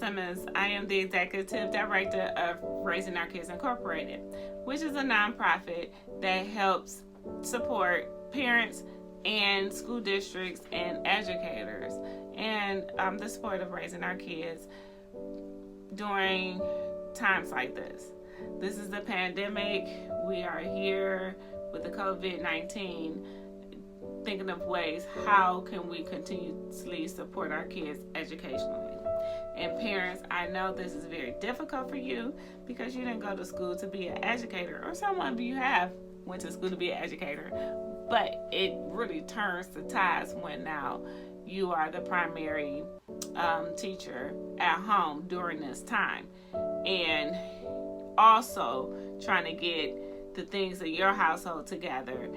Simmons. I am the Executive Director of Raising Our Kids Incorporated, which is a nonprofit that helps support parents and school districts and educators and the support of raising our kids during times like this. This is the pandemic. We are here with the COVID-19, thinking of ways how can we continuously support our kids educationally. And parents, I know this is very difficult for you because you didn't go to school to be an educator, or some of you have went to school to be an educator, but it really turns the tides when now you are the primary teacher at home during this time, and also trying to get the things of your household together,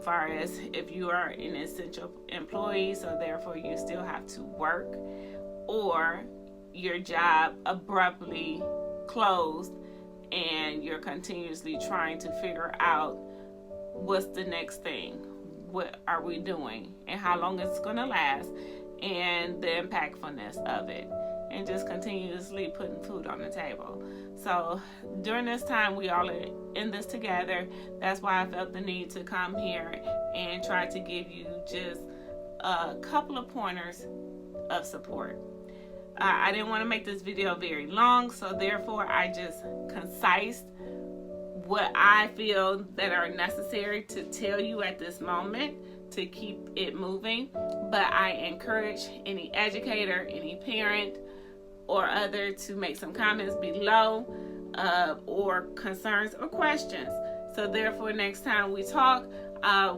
far as if you are an essential employee, so therefore you still have to work, or your job abruptly closed and you're continuously trying to figure out what's the next thing, what are we doing, and how long it's going to last, and the impactfulness of it, and just continuously putting food on the table. So during this time, we all are in this together. That's why I felt the need to come here and try to give you just a couple of pointers of support. I didn't want to make this video very long, so therefore I just concised what I feel that are necessary to tell you at this moment to keep it moving. But I encourage any educator, any parent, or other to make some comments below, or concerns or questions. So therefore, next time we talk,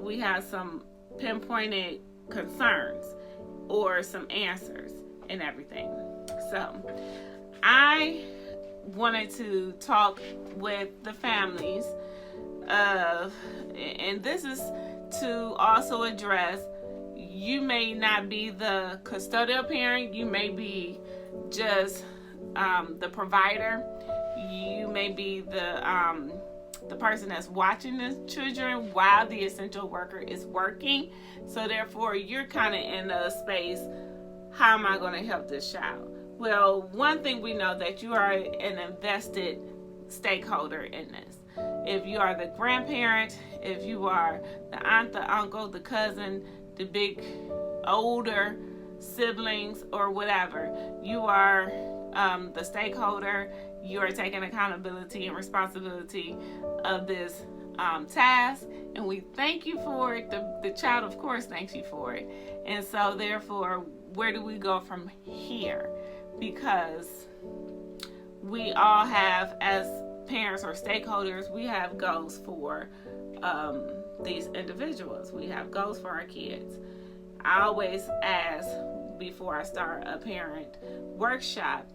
we have some pinpointed concerns or some answers and everything. So I wanted to talk with the families and this is to also address, you may not be the custodial parent, you may be just the provider, you may be the person that's watching the children while the essential worker is working. So therefore you're kind of in a space, how am I going to help this child? Well, one thing we know, that you are an invested stakeholder in this. If you are the grandparent, if you are the aunt, the uncle, the cousin, the big older siblings or whatever, you are the stakeholder. You are taking accountability and responsibility of this task, and we thank you for it. The child, of course, thanks you for it. And so therefore, where do we go from here? Because we all have, as parents or stakeholders, we have goals for these individuals. We have goals for our kids. I always ask before I start a parent workshop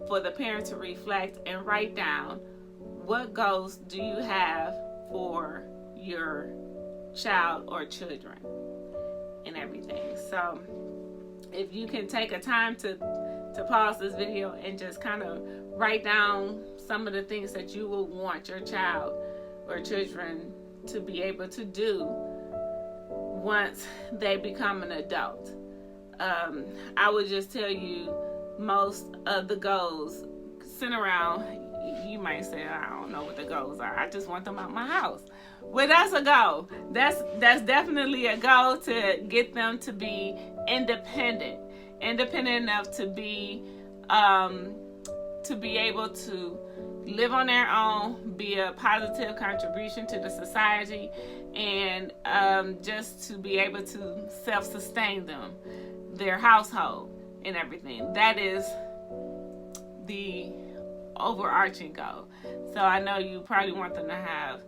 for the parent to reflect and write down, what goals do you have for your child or children and everything. So if you can take a time to pause this video and just kind of write down some of the things that you will want your child or children to be able to do once they become an adult. I would just tell you, most of the goals center around, you might say, I don't know what the goals are, I just want them out my house. Well, that's a goal. That's definitely a goal, to get them to be independent enough to be able to live on their own, be a positive contribution to the society, and just to be able to self-sustain them, their household and everything. That is the overarching goal. So I know you probably want them to have,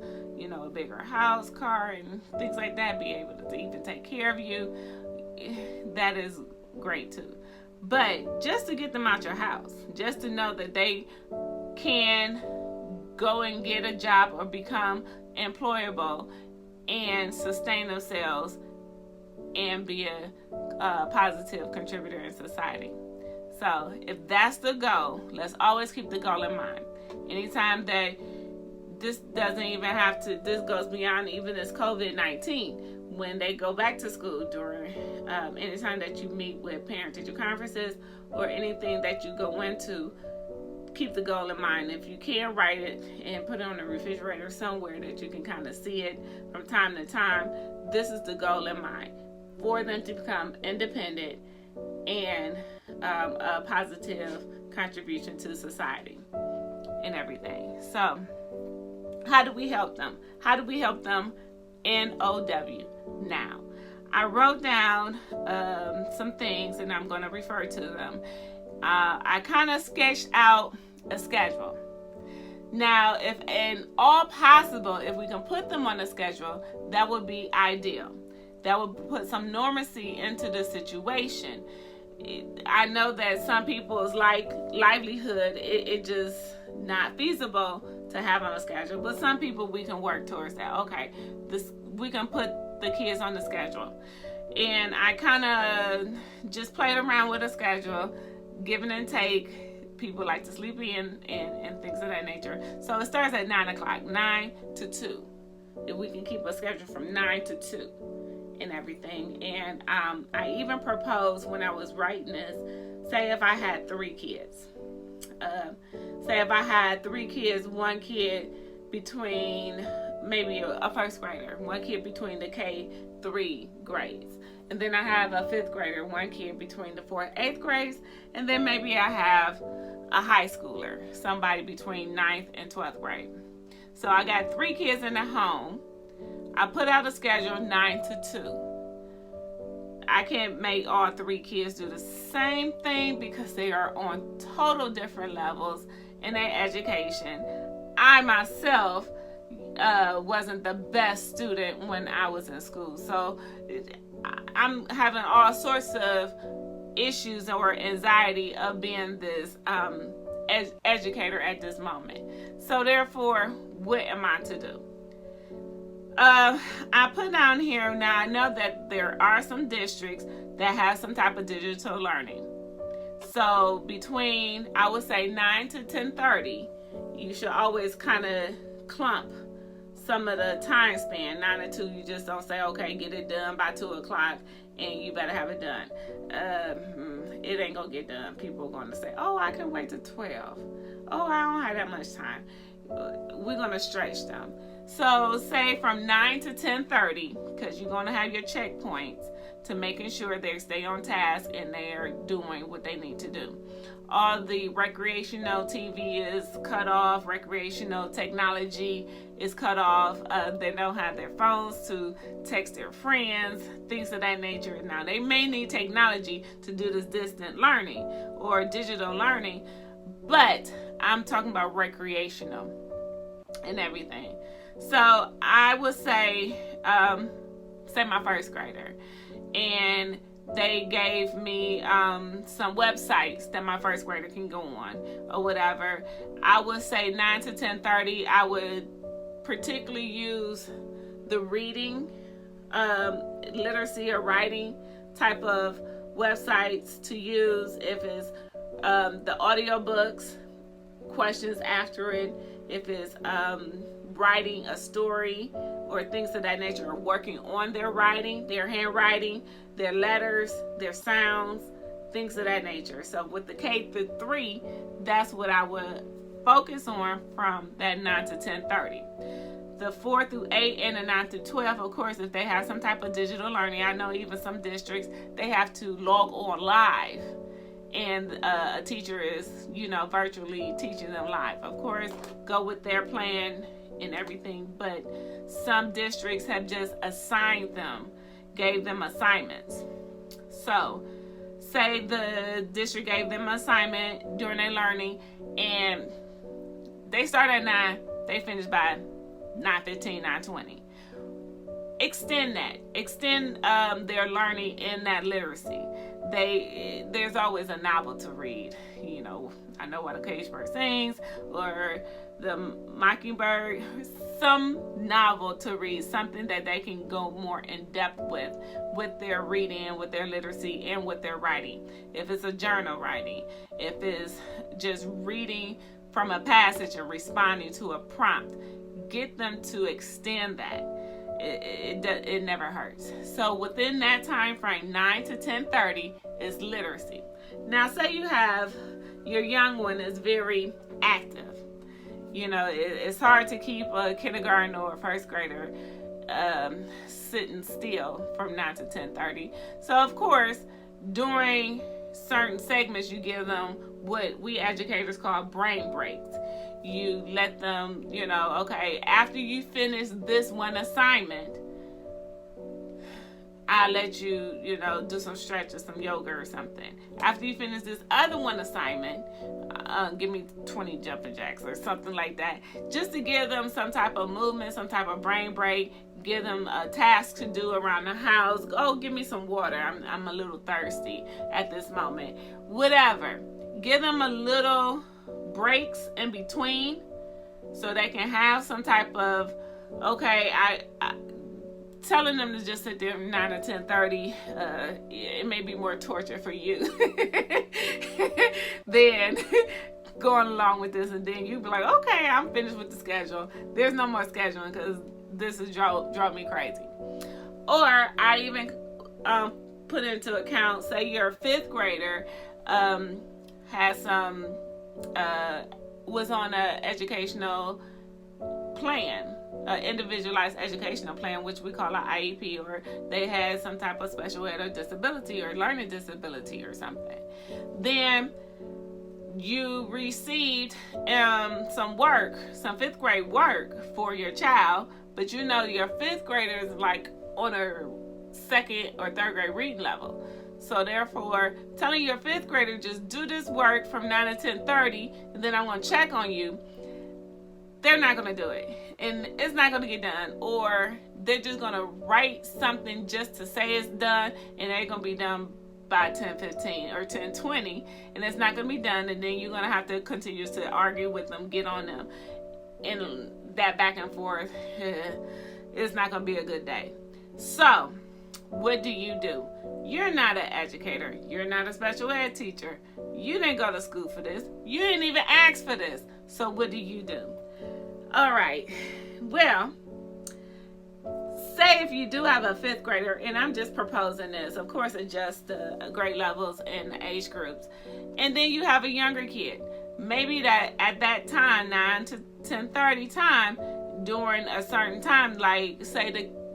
a bigger house, car, and things like that, be able to even take care of you. That is great too. But just to get them out your house, just to know that they can go and get a job or become employable and sustain themselves and be a positive contributor in society. So if that's the goal, let's always keep the goal in mind. Anytime that this doesn't even have to, this goes beyond even this COVID-19. when they go back to school, during anytime that you meet with parent-teacher conferences or anything that you go into, keep the goal in mind. If you can, write it and put it on the refrigerator somewhere that you can kind of see it from time to time. This is the goal in mind, for them to become independent and a positive contribution to society and everything. So how do we help them? How do we help them? NOW. Now, I wrote down some things and I'm going to refer to them. I kind of sketched out a schedule. Now, if in all possible, if we can put them on a schedule, that would be ideal. That would put some normalcy into the situation. I know that some people's livelihood, it just not feasible to have on a schedule, but some people, we can work towards that. Okay, we can put the kids on the schedule. And I kind of just played around with a schedule, give and take. People like to sleep in and things of that nature. So it starts at 9 o'clock, 9 to 2. If we can keep a schedule from 9 to 2 and everything. And I even proposed when I was writing this, say if I had 3 kids. Say if I had 3 kids, 1 kid between maybe a first grader, 1 kid between the K-3 grades. And then I have a 5th grader, 1 kid between the 4th, 8th grades. And then maybe I have a high schooler, somebody between 9th and 12th grade. So I got 3 kids in the home. I put out a schedule 9 to 2. I can't make all 3 kids do the same thing because they are on total different levels in their education. I myself wasn't the best student when I was in school. So I'm having all sorts of issues or anxiety of being this educator at this moment. So therefore, what am I to do? I put down here, now I know that there are some districts that have some type of digital learning. So between, I would say 9 to 10:30, you should always kind of clump some of the time span. 9 to 2, you just don't say, okay, get it done by 2 o'clock and you better have it done. It ain't gonna get done. People are gonna say, oh, I can wait till 12. Oh, I don't have that much time. We're gonna stretch them. So say from 9 to 10:30, because you're gonna have your checkpoints to making sure they stay on task and they're doing what they need to do. All the recreational TV is cut off, recreational technology is cut off. They don't have their phones to text their friends, things of that nature. Now, they may need technology to do this distant learning or digital learning, but I'm talking about recreational and everything. So I would say my first grader, and they gave me some websites that my first grader can go on or whatever. I would say 9 to 10:30, I would particularly use the reading, literacy or writing type of websites to use. If it's the audiobooks, questions after it, if it's writing a story or things of that nature, or working on their writing, their handwriting, their letters, their sounds, things of that nature. So with the K-3, that's what I would focus on from that 9 to 10:30. The 4 through 8 and the 9 through 12, of course, if they have some type of digital learning, I know even some districts, they have to log on live. And a teacher is, virtually teaching them live. Of course, go with their plan and everything, but some districts have just assigned them, gave them assignments. So, say the district gave them an assignment during their learning, and they start at 9, they finish by 9:15, 9:20. Extend that. Extend their learning in that literacy. There's always a novel to read. I Know What a Caged Bird Sings, or The Mockingbird. Some novel to read, something that they can go more in depth with their reading, with their literacy, and with their writing. If it's a journal writing, if it's just reading from a passage and responding to a prompt, get them to extend that. it never hurts. So within that time frame, 9 to 10:30 is literacy. Now, say you have your young one is very active. You know, it's hard to keep a kindergarten or a first grader sitting still from 9 to 10:30. So of course, during certain segments, you give them what we educators call brain breaks. You let them, you know, okay, after you finish this one assignment, I'll let you, you know, do some stretches, some yoga or something. After you finish this other one assignment, give me 20 jumping jacks or something like that, just to give them some type of movement, some type of brain break, give them a task to do around the house. Oh, give me some water. I'm a little thirsty at this moment. Whatever. Give them a little breaks in between so they can have some type of, okay, I telling them to just sit there 9 to 10:30, it may be more torture for you than going along with this, and then you be like, okay, I'm finished with the schedule. There's no more scheduling because this is drove me crazy. Or I even put into account, say your fifth grader has some was on an educational plan, individualized educational plan, which we call an IEP, or they had some type of special ed or disability or learning disability or something. Then you received some work, some fifth grade work for your child, but you know your fifth grader is like on a second or third grade reading level. So therefore, telling your fifth grader just do this work from 9 to 10:30, and then I'm going to check on you, they're not going to do it. And it's not going to get done. Or they're just going to write something just to say it's done, and they're going to be done by 10:15 or 10:20, and it's not going to be done. And then you're going to have to continue to argue with them, get on them. And that back and forth, it's not going to be a good day. So what do? You're not an educator. You're not a special ed teacher. You didn't go to school for this. You didn't even ask for this. So what do? All right. Well, say if you do have a fifth grader, and I'm just proposing this, of course, adjust the grade levels and age groups. And then you have a younger kid. Maybe that at that time, 9 to 10:30 time, during a certain time, like say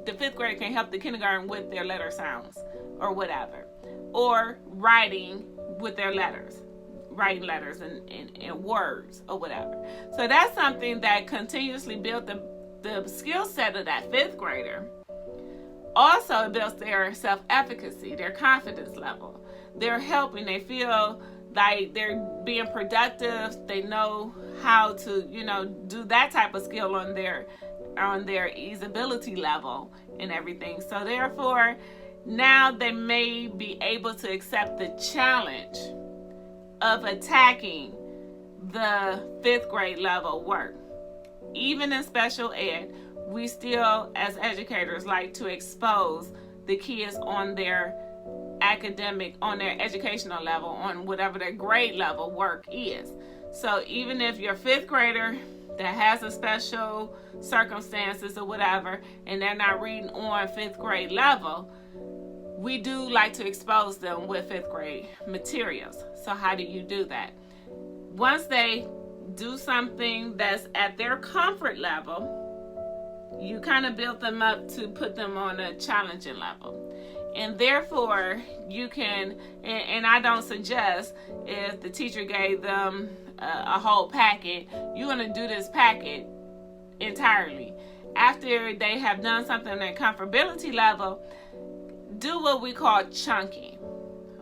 the fifth grader can help the kindergarten with their letter sounds or whatever, or writing with their letters, writing letters and words or whatever. So that's something that continuously built the skill set of that fifth grader. Also, it builds their self-efficacy, their confidence level. They're helping, they feel like they're being productive. They know how to, do that type of skill on their easeability level and everything. So therefore, now they may be able to accept the challenge of attacking the fifth grade level work. Even in special ed, we still, as educators, like to expose the kids on their on their educational level, on whatever their grade level work is. So even if your fifth grader that has a special circumstances or whatever, and they're not reading on fifth grade level, we do like to expose them with fifth grade materials. So how do you do that? Once they do something that's at their comfort level, you kind of build them up to put them on a challenging level. And therefore, you can, and I don't suggest if the teacher gave them a whole packet, you're going to do this packet entirely. After they have done something on their comfortability level, do what we call chunking.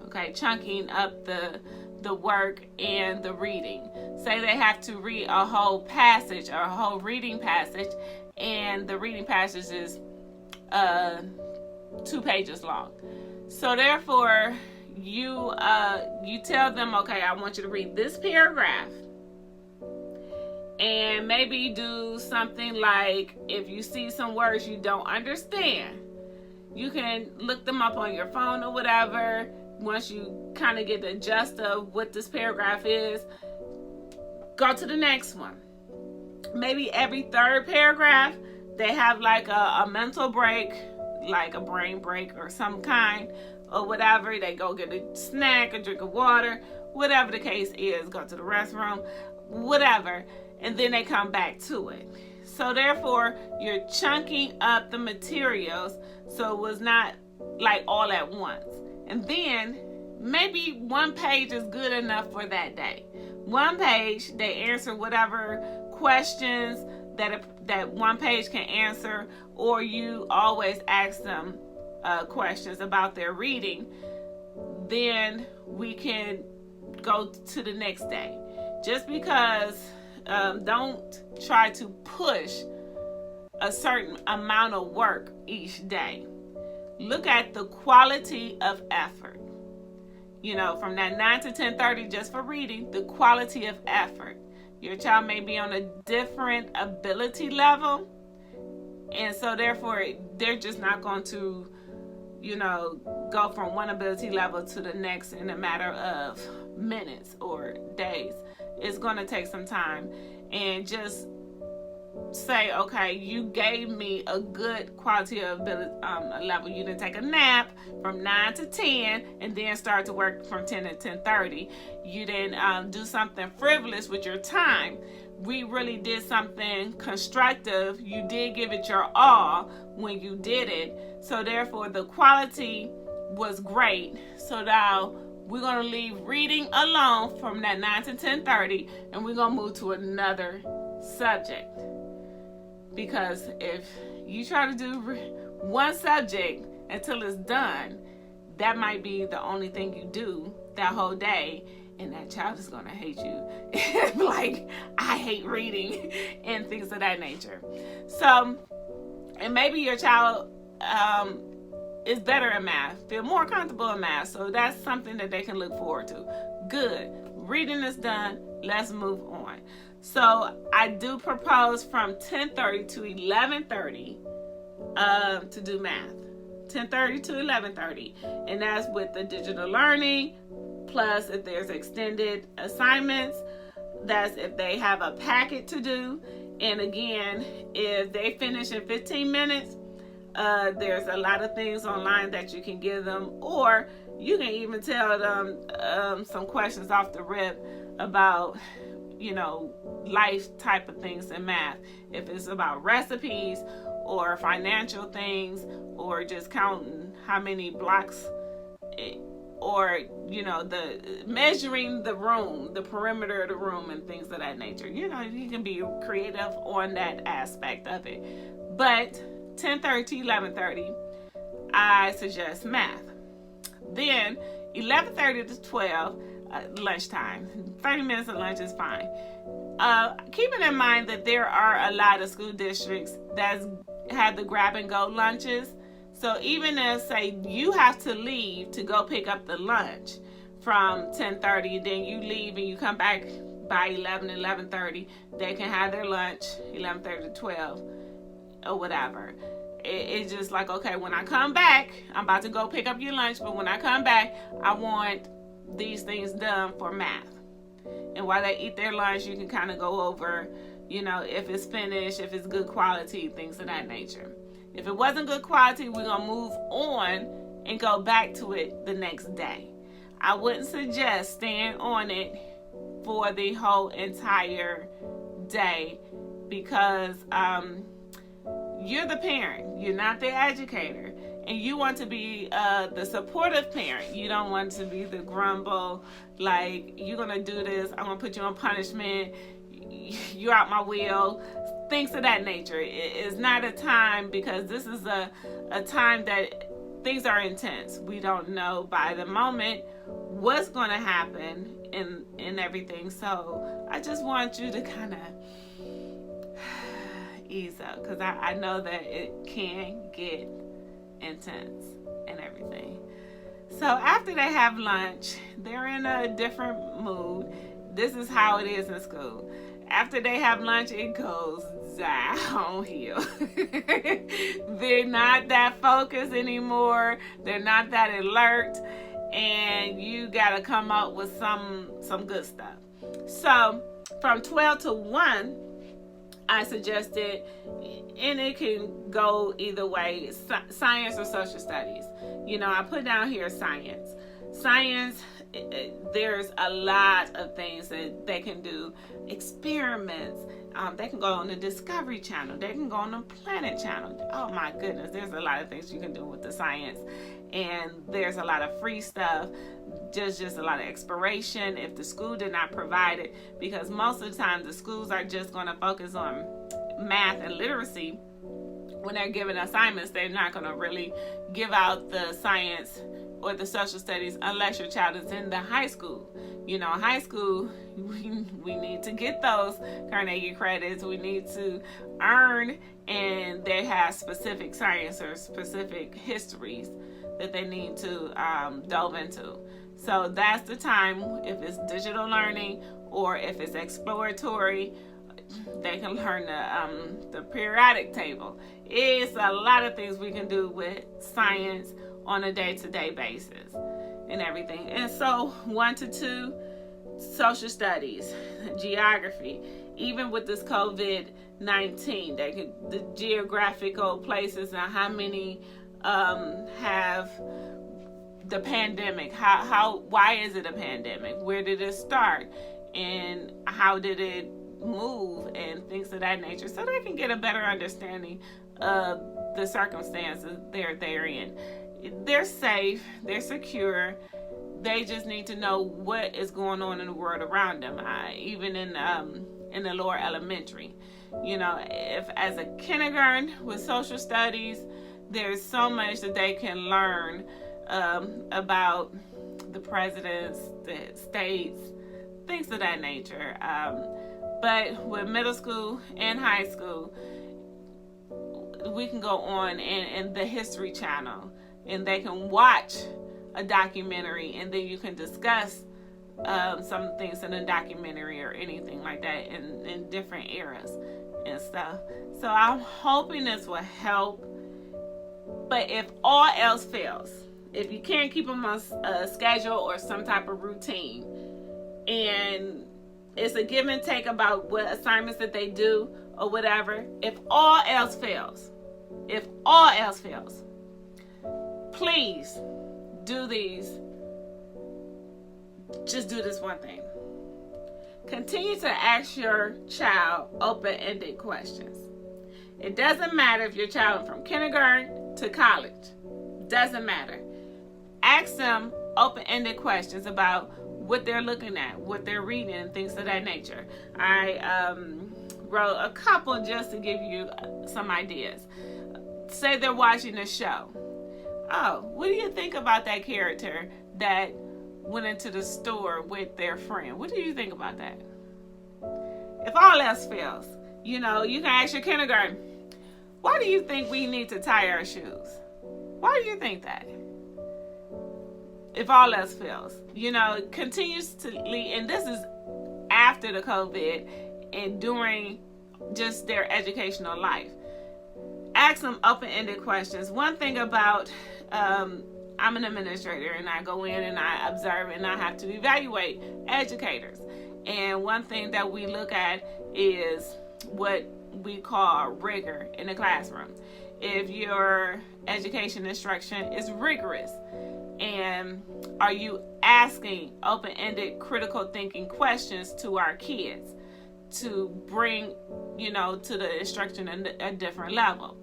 Okay, chunking up the work and the reading. Say they have to read a whole passage or a whole reading passage, and the reading passage is 2 pages long. So therefore, you tell them, okay, I want you to read this paragraph, and maybe do something like, if you see some words you don't understand, you can look them up on your phone or whatever. Once you kind of get the gist of what this paragraph is, go to the next one. Maybe every third paragraph, they have like a mental break, like a brain break or some kind, or whatever. They go get a snack, a drink of water, whatever the case is, go to the restroom, whatever, and then they come back to it. So therefore, you're chunking up the materials so it was not like all at once. And then maybe one page is good enough for that day. One page, they answer whatever questions that one page can answer, or you always ask them questions about their reading. Then we can go to the next day. Just because don't try to push a certain amount of work each day. Look at the quality of effort. You know, from that 9 to 10:30 just for reading, the quality of effort. Your child may be on a different ability level, and so therefore they're just not going to, you know, go from one ability level to the next in a matter of minutes or days. It's going to take some time, and just say, okay, you gave me a good quality of ability level. You didn't take a nap from 9 to 10 and then start to work from 10 to 10:30. You didn't do something frivolous with your time. We really did something constructive. You did give it your all when you did it. So therefore, the quality was great. So now we're going to leave reading alone from that 9 to 10:30, and we're going to move to another subject. Because if you try to do one subject until it's done, that might be the only thing you do that whole day, and that child is going to hate you. Like, I hate reading and things of that nature. So, and maybe your child is better at math, feel more comfortable in math, so that's something that they can look forward to. Good. Reading is done. Let's move on. So I do propose from 10:30 to 11:30 to do math. 10:30 to 11:30, and that's with the digital learning. Plus, if there's extended assignments, that's if they have a packet to do. And again, if they finish in 15 minutes, there's a lot of things online that you can give them, or you can even tell them some questions off the rip about, you know, life type of things in math. If it's about recipes or financial things, or just counting how many blocks, or, you know, the measuring the room, the perimeter of the room, and things of that nature. You know, you can be creative on that aspect of it. But 10:30 to 11:30, I suggest math. Then 11:30 to 12, lunchtime. 30 minutes of lunch is fine. Keeping in mind that there are a lot of school districts that have the grab and go lunches. So even if, say, you have to leave to go pick up the lunch from 10:30, then you leave and you come back by 11:30, they can have their lunch 11:30 to 12 or whatever. It's just like, okay, when I come back, I'm about to go pick up your lunch, but when I come back, I want these things done for math. And while they eat their lunch, you can kind of go over, you know, if it's finished, if it's good quality, things of that nature. If it wasn't good quality, we're going to move on and go back to it the next day. I wouldn't suggest staying on it for the whole entire day, because you're the parent, you're not the educator, and you want to be the supportive parent. You don't want to be the grumble, like, you're going to do this, I'm going to put you on punishment, you're out my wheel, things of that nature. It's not a time, because this is a time that things are intense. We don't know by the moment what's going to happen in everything. So I just want you to kind of ease up, because I know that it can get intense and everything. So after they have lunch, they're in a different mood. This is how it is in school. After they have lunch, it goes downhill. They're not that focused anymore. They're not that alert, and you gotta come up with some good stuff. So from 12 to 1, I suggested, and it can go either way, science or social studies. I put down here science. Science, there's a lot of things that they can do. Experiments. They can go on the Discovery Channel. They can go on the Planet Channel. Oh my goodness, there's a lot of things you can do with the science. And there's a lot of free stuff. Just a lot of exploration if the school did not provide it, because most of the time the schools are just going to focus on math and literacy. When they're giving assignments, they're not going to really give out the science or the social studies unless your child is in the high school. High school, we need to get those Carnegie credits. We need to earn, and they have specific science or specific histories that they need to delve into. So that's the time. If it's digital learning or if it's exploratory, they can learn the periodic table. It's a lot of things we can do with science on a day-to-day basis and everything. And so 1 to 2, social studies, geography. Even with this COVID-19, the geographical places and how many have the pandemic. Why is it a pandemic? Where did it start? And how did it move? And things of that nature. So they can get a better understanding of the circumstances they're in. They're safe. They're secure. They just need to know what is going on in the world around them. Even in the lower elementary. If as a kindergarten with social studies, there's so much that they can learn about the presidents, the states, things of that nature. But with middle school and high school, we can go on in the History Channel, and they can watch a documentary, and then you can discuss some things in a documentary or anything like that in different eras and stuff. So I'm hoping this will help. But if all else fails, if you can't keep them on a schedule or some type of routine, and it's a give and take about what assignments that they do or whatever, if all else fails, please do just do this one thing. Continue to ask your child open-ended questions. It doesn't matter if your child is from kindergarten to college. Doesn't matter. Ask them open-ended questions about what they're looking at, what they're reading, and things of that nature. I wrote a couple just to give you some ideas. Say they're watching a show. Oh, what do you think about that character that went into the store with their friend? What do you think about that? If all else fails, you can ask your kindergarten, why do you think we need to tie our shoes? Why do you think that? If all else fails, continuously, and this is after the COVID and during just their educational life. Ask them open-ended questions. One thing about, I'm an administrator, and I go in and I observe and I have to evaluate educators. And one thing that we look at is what we call rigor in the classroom. If your education instruction is rigorous, and are you asking open-ended critical thinking questions to our kids to bring, to the instruction at a different level?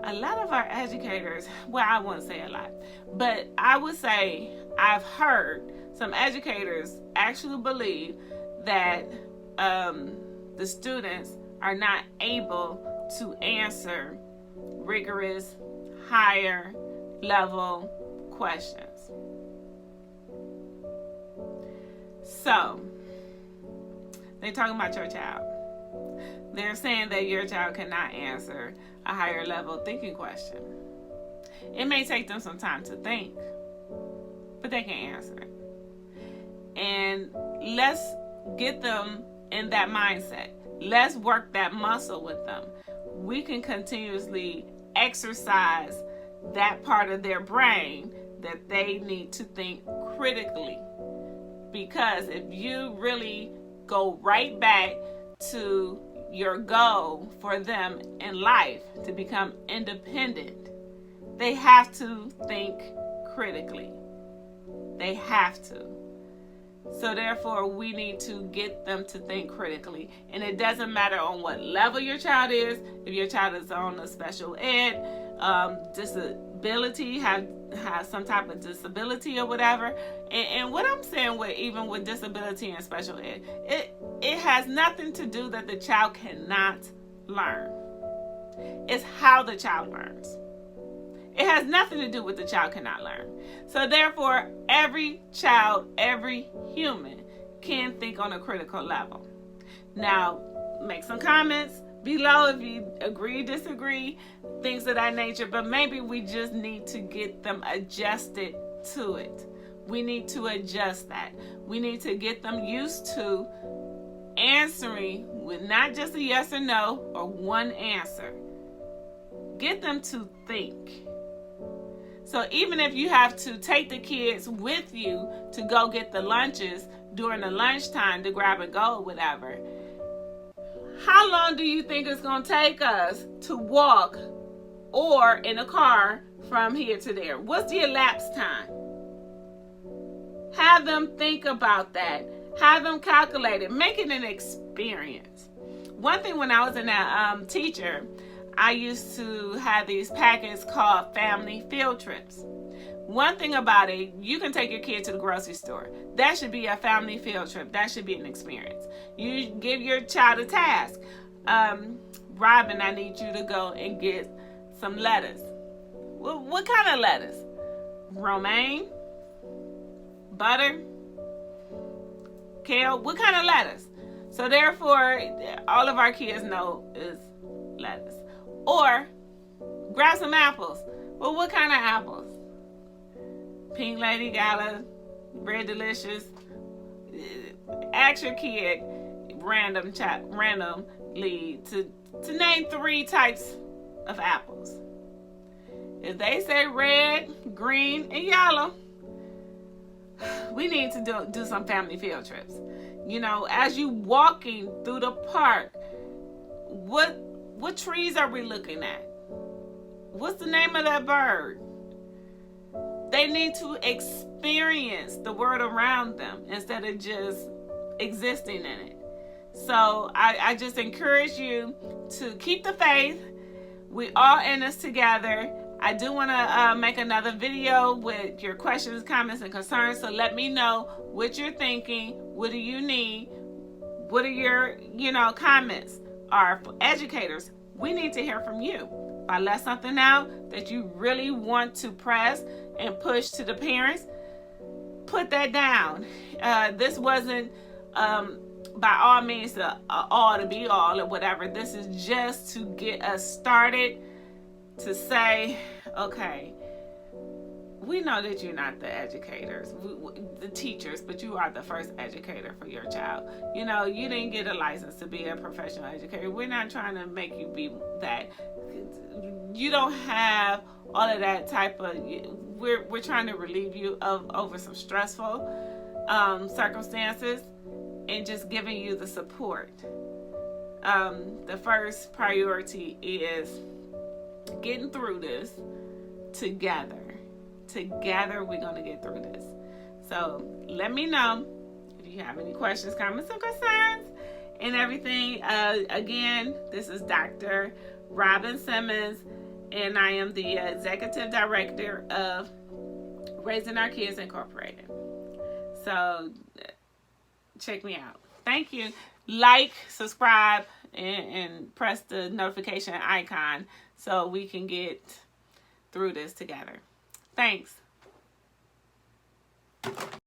A lot of our educators, well, I wouldn't say a lot, but I would say I've heard some educators actually believe that the students are not able to answer rigorous, higher level questions. So, they're talking about your child. They're saying that your child cannot answer a higher level thinking question. It may take them some time to think, but they can answer it. And let's get them in that mindset. Let's work that muscle with them. We can continuously exercise that part of their brain that they need to think critically. Because if you really go right back to your goal for them in life to become independent, they have to think critically. They have to. So therefore, we need to get them to think critically. And it doesn't matter on what level your child is. If your child is on a special ed, disability, have some type of disability or whatever. And what I'm saying with even with disability and special ed, it has nothing to do that the child cannot learn. It's how the child learns. It has nothing to do with the child cannot learn. So therefore, every child, every human can think on a critical level. Now, make some comments below if you agree, disagree, things of that nature. But maybe we just need to get them adjusted to it. We need to adjust that. We need to get them used to answering with not just a yes or no or one answer. Get them to think. So even if you have to take the kids with you to go get the lunches during the lunchtime to grab and go, whatever, how long do you think it's going to take us to walk or in a car from here to there? What's the elapsed time? Have them think about that. Have them calculate it. Make it an experience. One thing when I was in that teacher, I used to have these packets called family field trips. One thing about it, you can take your kid to the grocery store. That should be a family field trip. That should be an experience. You give your child a task. Robin, I need you to go and get some lettuce. What kind of lettuce? Romaine? Butter? Kale? What kind of lettuce? So therefore, all of our kids know is lettuce. Or grab some apples. Well, what kind of apples? Pink Lady Gala, Red Delicious. Ask your kid randomly to name 3 types of apples. If they say red, green, and yellow, we need to do some family field trips. You know, as you walking through the park, what trees are we looking at? What's the name of that bird? They need to experience the world around them instead of just existing in it. So I just encourage you to keep the faith. We all in this together. I do want to make another video with your questions, comments, and concerns. So let me know what you're thinking. What do you need? What are your, comments? Are for educators. We need to hear from you. If I left something out that you really want to press and push to the parents, put that down. This wasn't by all means the all to be all or whatever. This is just to get us started, to say, okay, we know that you're not the educators, the teachers, but you are the first educator for your child. You didn't get a license to be a professional educator. We're not trying to make you be that. You don't have all of that type of, we're trying to relieve you over some stressful circumstances and just giving you the support. The first priority is getting through this together. Together, we're going to get through this. So let me know if you have any questions, comments, and concerns and everything. Again, this is Dr. Robin Simmons, and I am the Executive Director of Raising Our Kids Incorporated. So check me out. Thank you. Like, subscribe, and press the notification icon so we can get through this together. Thanks.